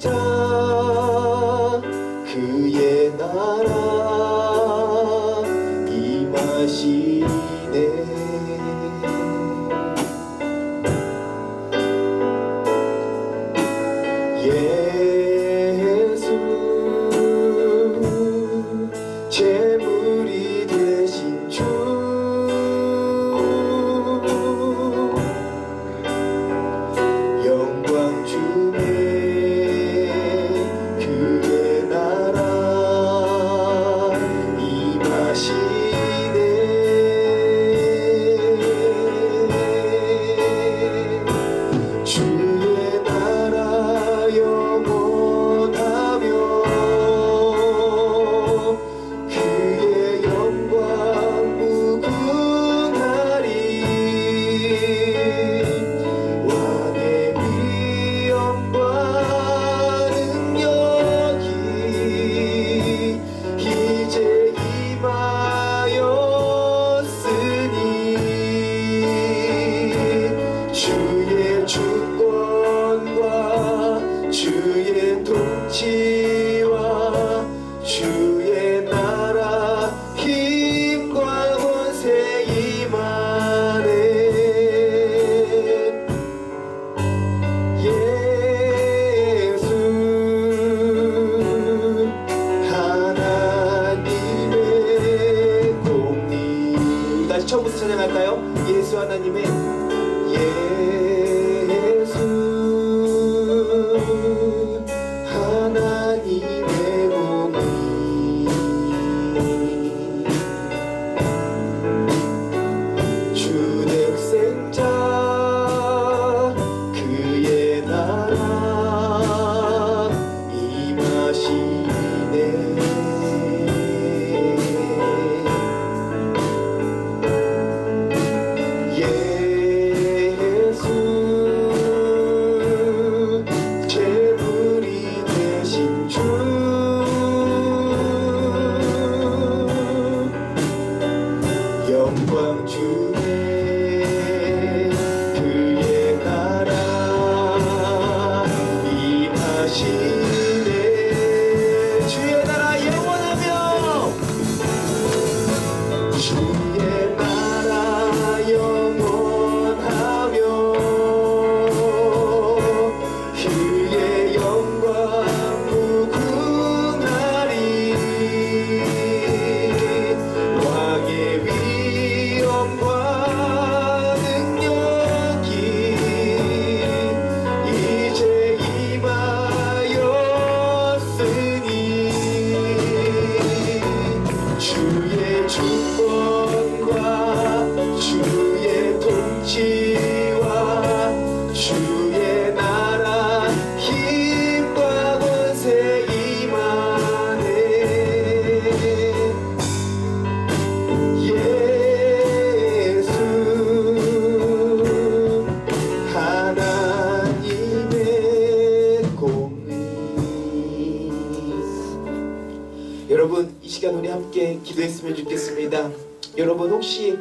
우리 함께 기도했으면 좋겠습니다. 여러분 혹시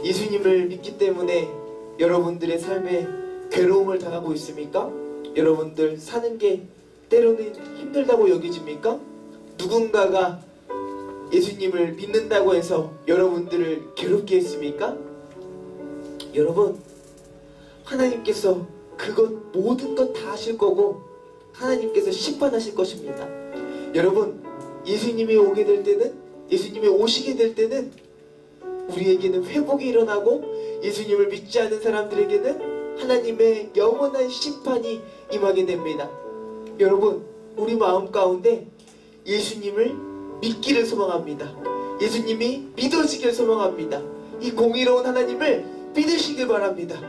예수님을 믿기 때문에 여러분들의 삶에 괴로움을 당하고 있습니까? 여러분들 사는 게 때로는 힘들다고 여겨집니까? 누군가가 예수님을 믿는다고 해서 여러분들을 괴롭게 했습니까? 여러분, 하나님께서 모든 것 다 하실 거고 하나님께서 심판하실 것입니다. 여러분, 예수님이 오게 될 때는, 예수님이 오시게 될 때는 우리에게는 회복이 일어나고 예수님을 믿지 않는 사람들에게는 하나님의 영원한 심판이 임하게 됩니다. 여러분, 우리 마음 가운데 예수님을 믿기를 소망합니다. 예수님이 믿어지길 소망합니다. 이 공의로운 하나님을 믿으시길 바랍니다.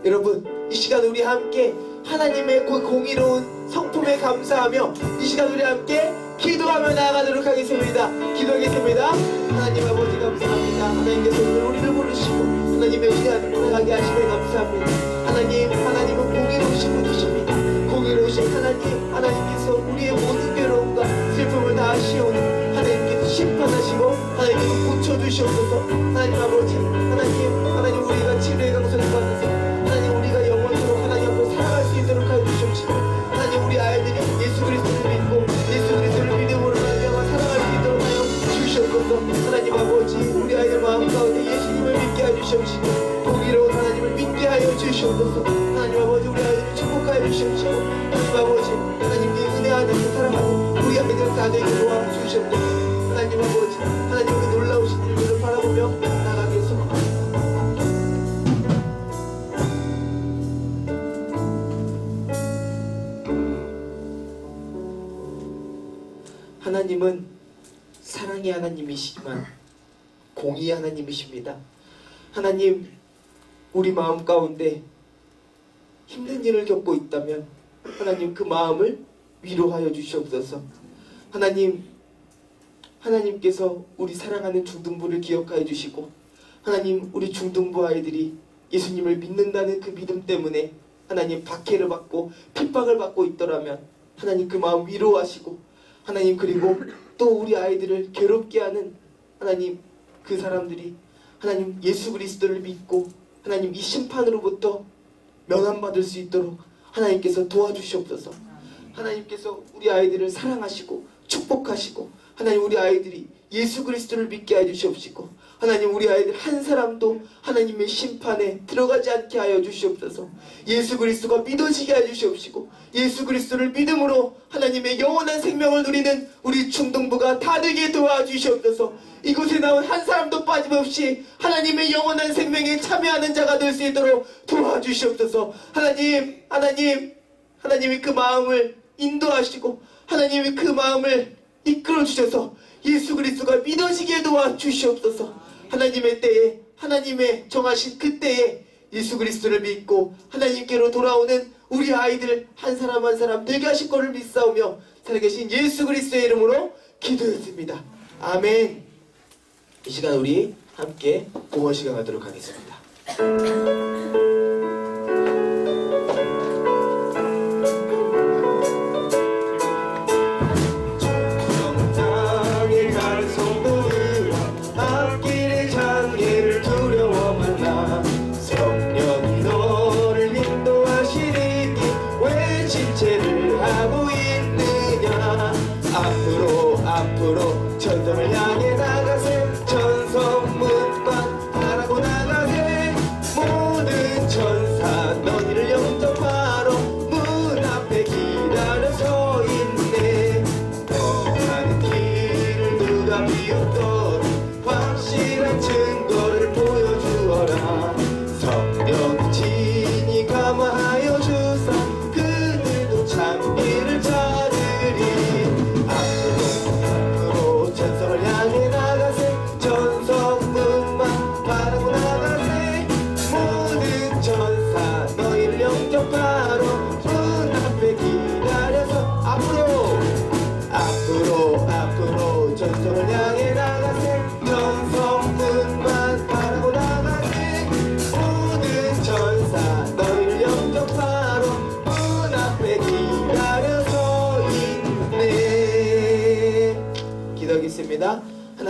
여러분, 이 시간 우리 함께 하나님의 그 공의로운 성품에 감사하며 이 시간 우리 함께 기도하며 나아가도록 하겠습니다. 기도하겠습니다. 하나님 아버지 감사합니다. 하나님께서 오늘 우리를 부르시고 하나님의 시간을 보내가게 하시며 감사합니다. 하나님은 공의로우신 분이십니다. 공의로우신 하나님께서 우리의 모든 괴로움과 슬픔을 다 아시오니 하나님께서 심판하시고 하나님께서 고쳐주시옵소서. 하나님 아버지, 하나님 우리가 치료의 강선을 받아서 하나님 우리가 영원토록 하나님 앞에 살아갈 수 있도록 하여 주시옵시고 하나님 우리 아이들이 예수 그리스도를 믿고 예수 그리스도를 믿음으로 말미암아 살아갈 수 있도록 하여 주시옵소서. 하나님 아버지, 우리 아이들 마음 가운데 예수님을 믿게 하여 주시옵시고 공의로운 하나님을 믿게 하여 주시옵소서. 하나님 아버지, 우리 아이들을 축복하여 주시옵시고 하나님 아버지, 하나님의 은혜 안에서 살아가는 우리 아이들 다 되게 도와주시옵소서. 하나님 아버지, 하나님의 놀라우신 일들을 바라보며 나가게 소망합니다. 하나님은 사랑의 하나님이시지만 공의의 하나님이십니다. 하나님, 우리 마음 가운데 힘든 일을 겪고 있다면 하나님 그 마음을 위로하여 주시옵소서. 하나님께서 우리 사랑하는 중등부를 기억하여 주시고 하나님, 우리 중등부 아이들이 예수님을 믿는다는 그 믿음 때문에 하나님 박해를 받고 핍박을 받고 있더라면 하나님 그 마음 위로하시고 하나님, 그리고 또 우리 아이들을 괴롭게 하는 하나님 그 사람들이 하나님 예수 그리스도를 믿고 하나님 이 심판으로부터 면함받을 수 있도록 하나님께서 도와주시옵소서. 하나님께서 우리 아이들을 사랑하시고 축복하시고 하나님 우리 아이들이 예수 그리스도를 믿게 하여 주시옵시고 하나님 우리 아이들 한 사람도 하나님의 심판에 들어가지 않게 하여 주시옵소서. 예수 그리스도가 믿어지게 하여 주시옵시고 예수 그리스도를 믿음으로 하나님의 영원한 생명을 누리는 우리 중등부가 다 되게 도와주시옵소서. 이곳에 나온 한 사람도 빠짐없이 하나님의 영원한 생명에 참여하는 자가 될 수 있도록 도와주시옵소서. 하나님이 그 마음을 인도하시고 하나님이 그 마음을 이끌어 주셔서 예수 그리스도가 믿어지게 도와주시옵소서. 하나님의 때에, 하나님의 정하신 그 때에 예수 그리스도를 믿고 하나님께로 돌아오는 우리 아이들 한 사람 한 사람 되게 하실 것을 믿사오며 살아계신 예수 그리스도의 이름으로 기도했습니다. 아멘. 이 시간 우리 함께 공헌 시간 하도록 하겠습니다. 앞으로 전성을 향해 나가세. 전성문만 바라고 나가세. 모든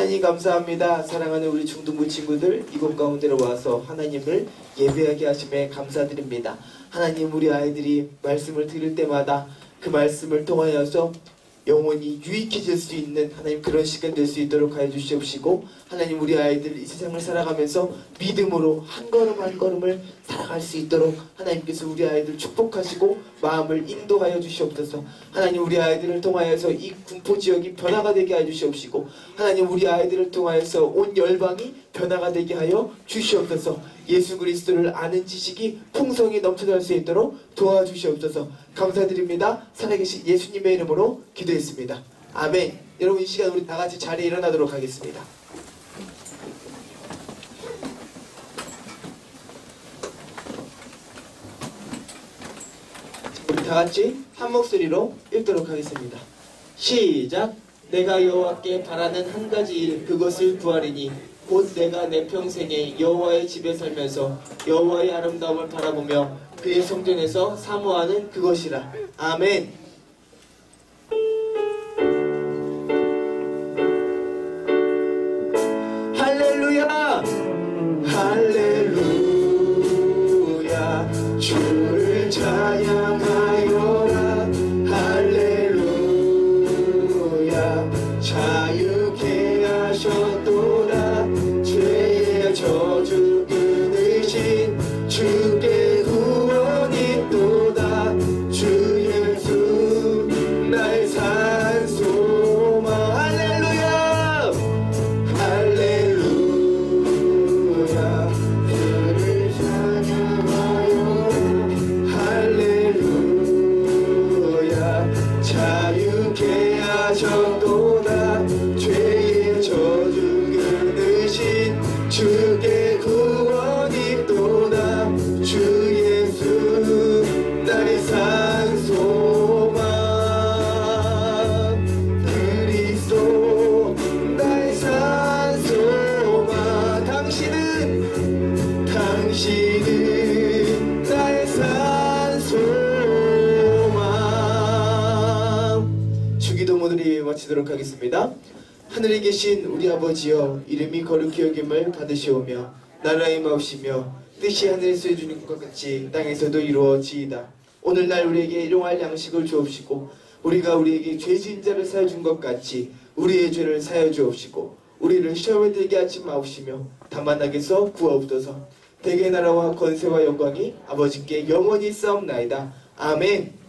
하나님 감사합니다. 사랑하는 우리 중등부 친구들 이곳 가운데로 와서 하나님을 예배하게 하심에 감사드립니다. 하나님 우리 아이들이 말씀을 들을 때마다 그 말씀을 통하여서 영혼이 유익해질 수 있는 하나님 그런 시간 될 수 있도록 하여 주시옵시고 하나님 우리 아이들 이 세상을 살아가면서 믿음으로 한 걸음 한 걸음을 살아갈 수 있도록 하나님께서 우리 아이들 축복하시고 마음을 인도하여 주시옵소서. 하나님 우리 아이들을 통하여서 이 군포 지역이 변화가 되게 하여 주시옵시고 하나님 우리 아이들을 통하여서 온 열방이 변화가 되게 하여 주시옵소서. 예수 그리스도를 아는 지식이 풍성히 넘쳐날 수 있도록 도와주시옵소서. 감사드립니다. 살아계신 예수님의 이름으로 기도했습니다. 아멘. 여러분 이 시간 우리 다같이 자리에 일어나도록 하겠습니다. 우리 다같이 한 목소리로 읽도록 하겠습니다. 시작. 내가 여호와께 바라는 한 가지 일 그것을 구하리니 곧 내가 내 평생에 여호와의 집에 살면서 여호와의 아름다움을 바라보며 그의 성전에서 사모하는 그것이라. 아멘. 할렐루야. 할렐루야. 주를 찬양하여라. 할렐루야. 자유케 하셨도다. 죄의 저주 끊으신 주께 구원이 또다. 주 예수 나의 산 소망. 할렐루야. 할렐루야. 주를 찬양하여. 할렐루야. 자유케 하셨도다. 죄의 저주 끊으신 주께 구원이 또다. 주 예수 나의 산 소망. 그리스도 나의 산 소망. 당신은 나의 산 소망. 주기도 모두리 마치도록 하겠습니다. 하늘에 계신 우리 아버지여 이름이 거룩히 여김을 받으시오며 나라의 마옵시며 뜻이 하늘에서 해주는 것 같이 땅에서도 이루어지이다. 오늘날 우리에게 일용할 양식을 주옵시고 우리가 우리에게 죄진 자를 사여 준 것 같이 우리의 죄를 사여 주옵시고 우리를 시험에 들게 하지 마옵시며 다만 악에서 구하옵소서. 대개 나라와 권세와 영광이 아버지께 영원히 싸움나이다. 아멘.